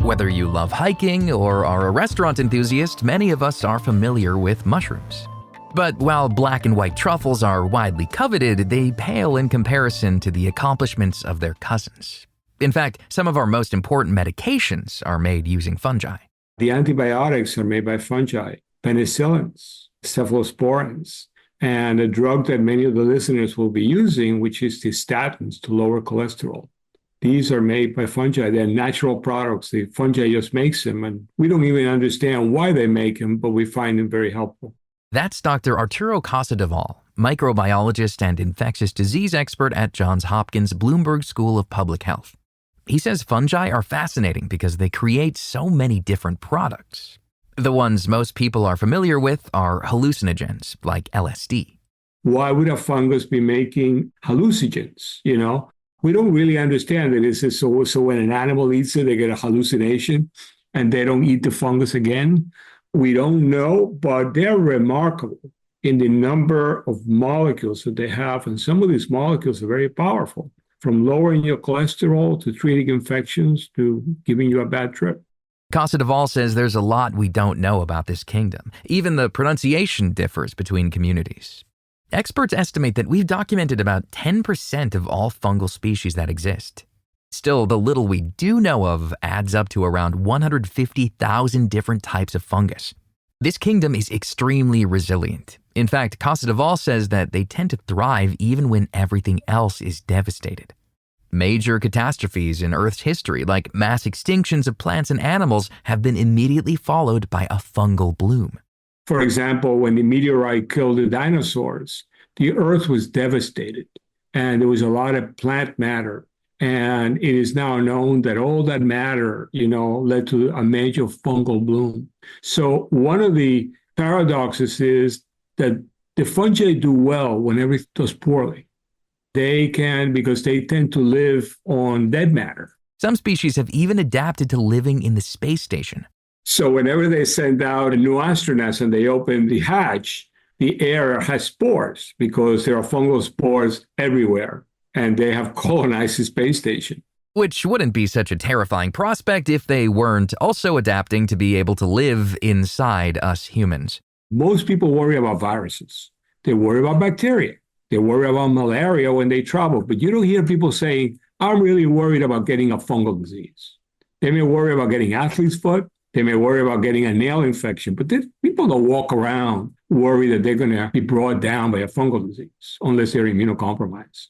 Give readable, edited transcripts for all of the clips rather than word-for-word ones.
Whether you love hiking or are a restaurant enthusiast, many of us are familiar with mushrooms. But while black and white truffles are widely coveted, they pale in comparison to the accomplishments of their cousins. In fact, some of our most important medications are made using fungi. The antibiotics are made by fungi, penicillins, cephalosporins, and a drug that many of the listeners will be using, which is the statins to lower cholesterol. These are made by fungi. They're natural products. The fungi just makes them, and we don't even understand why they make them, but we find them very helpful. That's Dr. Arturo Casadevall, microbiologist and infectious disease expert at Johns Hopkins Bloomberg School of Public Health. He says fungi are fascinating because they create so many different products. The ones most people are familiar with are hallucinogens, like LSD. Why would a fungus be making hallucinogens, We don't really understand it. Is so when an animal eats it, they get a hallucination and they don't eat the fungus again? We don't know, but they're remarkable in the number of molecules that they have. And some of these molecules are very powerful, from lowering your cholesterol to treating infections to giving you a bad trip. Casadevall says there's a lot we don't know about this kingdom. Even the pronunciation differs between communities. Experts estimate that we've documented about 10% of all fungal species that exist. Still, the little we do know of adds up to around 150,000 different types of fungus. This kingdom is extremely resilient. In fact, Casadevall says that they tend to thrive even when everything else is devastated. Major catastrophes in Earth's history, like mass extinctions of plants and animals, have been immediately followed by a fungal bloom. For example, when the meteorite killed the dinosaurs, the Earth was devastated, and there was a lot of plant matter. And it is now known that all that matter, led to a major fungal bloom. So one of the paradoxes is that the fungi do well when everything does poorly. They can, because they tend to live on dead matter. Some species have even adapted to living in the space station. So whenever they send out a new astronaut and they open the hatch, the air has spores because there are fungal spores everywhere, and they have colonized the space station. Which wouldn't be such a terrifying prospect if they weren't also adapting to be able to live inside us humans. Most people worry about viruses. They worry about bacteria. They worry about malaria when they travel. But you don't hear people saying, I'm really worried about getting a fungal disease. They may worry about getting athlete's foot. They may worry about getting a nail infection, but people don't walk around worried that they're going to be brought down by a fungal disease unless they're immunocompromised.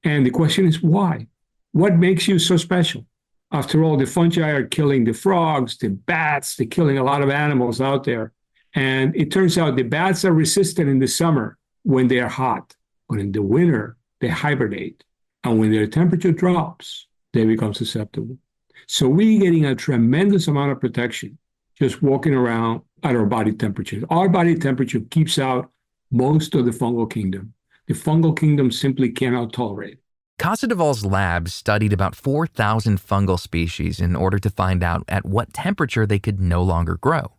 And the question is why? What makes you so special? After all, the fungi are killing the frogs, the bats, they're killing a lot of animals out there. And it turns out the bats are resistant in the summer when they are hot, but in the winter, they hibernate. And when their temperature drops, they become susceptible. So we're getting a tremendous amount of protection just walking around at our body temperature. Our body temperature keeps out most of the fungal kingdom. The fungal kingdom simply cannot tolerate it. Casadevall's lab studied about 4,000 fungal species in order to find out at what temperature they could no longer grow.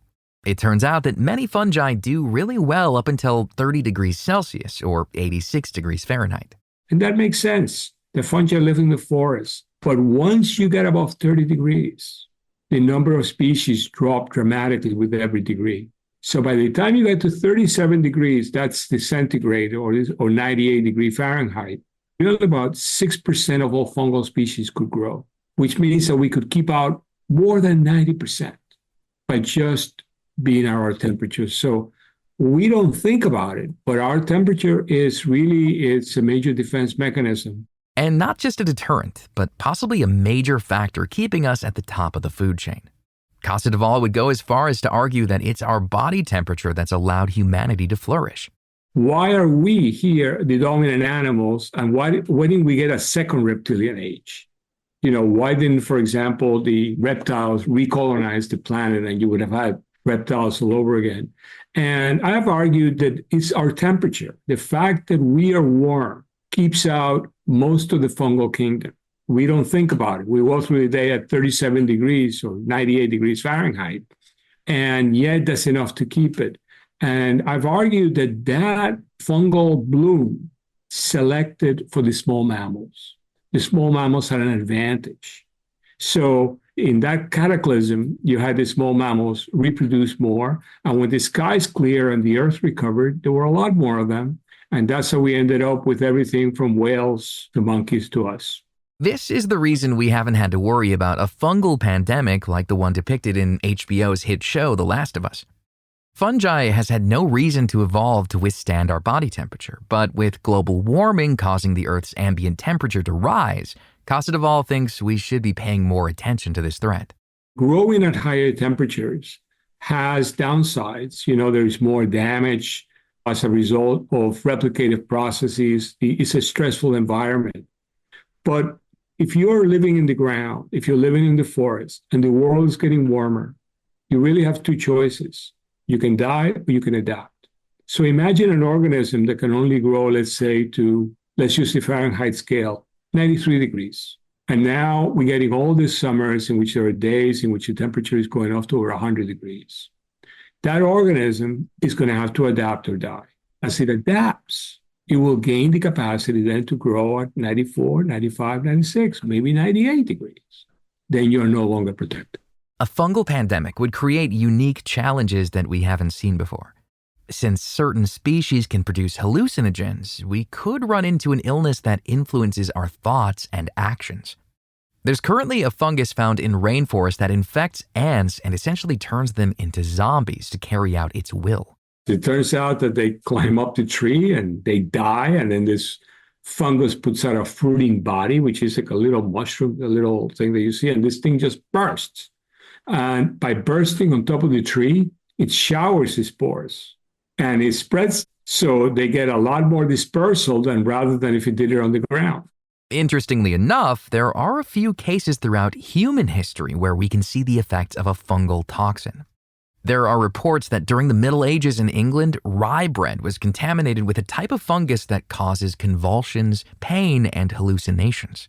It turns out that many fungi do really well up until 30 degrees Celsius or 86 degrees Fahrenheit. And that makes sense. The fungi live in the forest. But once you get above 30 degrees, the number of species drop dramatically with every degree. So by the time you get to 37 degrees, that's the centigrade or 98 degree Fahrenheit, about 6% of all fungal species could grow, which means that we could keep out more than 90% by just being at our temperature. So we don't think about it, but our temperature it's a major defense mechanism. And not just a deterrent, but possibly a major factor keeping us at the top of the food chain. Casadevall would go as far as to argue that it's our body temperature that's allowed humanity to flourish. Why are we here, the dominant animals, and why didn't we get a second reptilian age? Why didn't, for example, the reptiles recolonize the planet and you would have had reptiles all over again? And I've argued that it's our temperature. The fact that we are warm keeps out most of the fungal kingdom. We don't think about it. We go through the day at 37 degrees or 98 degrees Fahrenheit, and yet that's enough to keep it. And I've argued that fungal bloom selected for the small mammals. The small mammals had an advantage. So In that cataclysm, you had the small mammals reproduce more. And when the skies clear and the earth recovered, there were a lot more of them. And that's how we ended up with everything from whales to monkeys to us. This is the reason we haven't had to worry about a fungal pandemic like the one depicted in HBO's hit show, The Last of Us. Fungi has had no reason to evolve to withstand our body temperature, but with global warming causing the Earth's ambient temperature to rise, Casadevall thinks we should be paying more attention to this threat. Growing at higher temperatures has downsides. There's more damage as a result of replicative processes. It's a stressful environment. But if you're living in the ground, if you're living in the forest, and the world is getting warmer, you really have two choices. You can die or you can adapt. So imagine an organism that can only grow, let's use the Fahrenheit scale, 93 degrees. And now we're getting all these summers in which there are days in which the temperature is going up to over 100 degrees. That organism is going to have to adapt or die. As it adapts, it will gain the capacity then to grow at 94, 95, 96, maybe 98 degrees. Then you're no longer protected. A fungal pandemic would create unique challenges that we haven't seen before. Since certain species can produce hallucinogens, we could run into an illness that influences our thoughts and actions. There's currently a fungus found in rainforests that infects ants and essentially turns them into zombies to carry out its will. It turns out that they climb up the tree and they die, and then this fungus puts out a fruiting body, which is like a little mushroom, a little thing that you see, and this thing just bursts. And by bursting on top of the tree, it showers the spores and it spreads. So they get a lot more dispersal rather than if it did it on the ground. Interestingly enough, there are a few cases throughout human history where we can see the effects of a fungal toxin. There are reports that during the Middle Ages in England, rye bread was contaminated with a type of fungus that causes convulsions, pain, and hallucinations.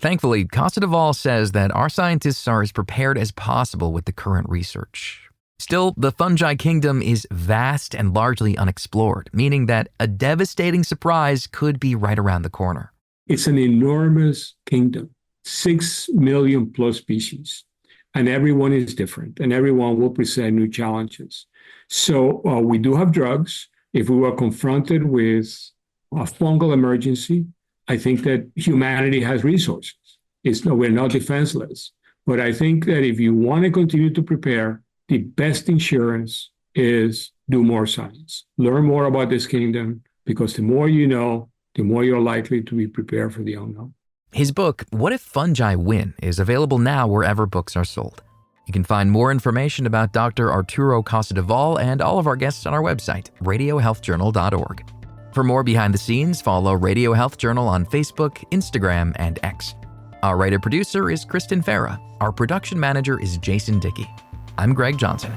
Thankfully, Casadevall says that our scientists are as prepared as possible with the current research. Still, the fungi kingdom is vast and largely unexplored, meaning that a devastating surprise could be right around the corner. It's an enormous kingdom, 6 million plus species, and everyone is different, and everyone will present new challenges. So we do have drugs. If we were confronted with a fungal emergency, I think that humanity has resources. We're not defenseless. But I think that if you want to continue to prepare, the best insurance is do more science. Learn more about this kingdom, because the more you know, the more you're likely to be prepared for the unknown. His book, What If Fungi Win, is available now wherever books are sold. You can find more information about Dr. Arturo Casadevall and all of our guests on our website, radiohealthjournal.org. For more behind the scenes, follow Radio Health Journal on Facebook, Instagram, and X. Our writer-producer is Kristen Farah. Our production manager is Jason Dickey. I'm Greg Johnson.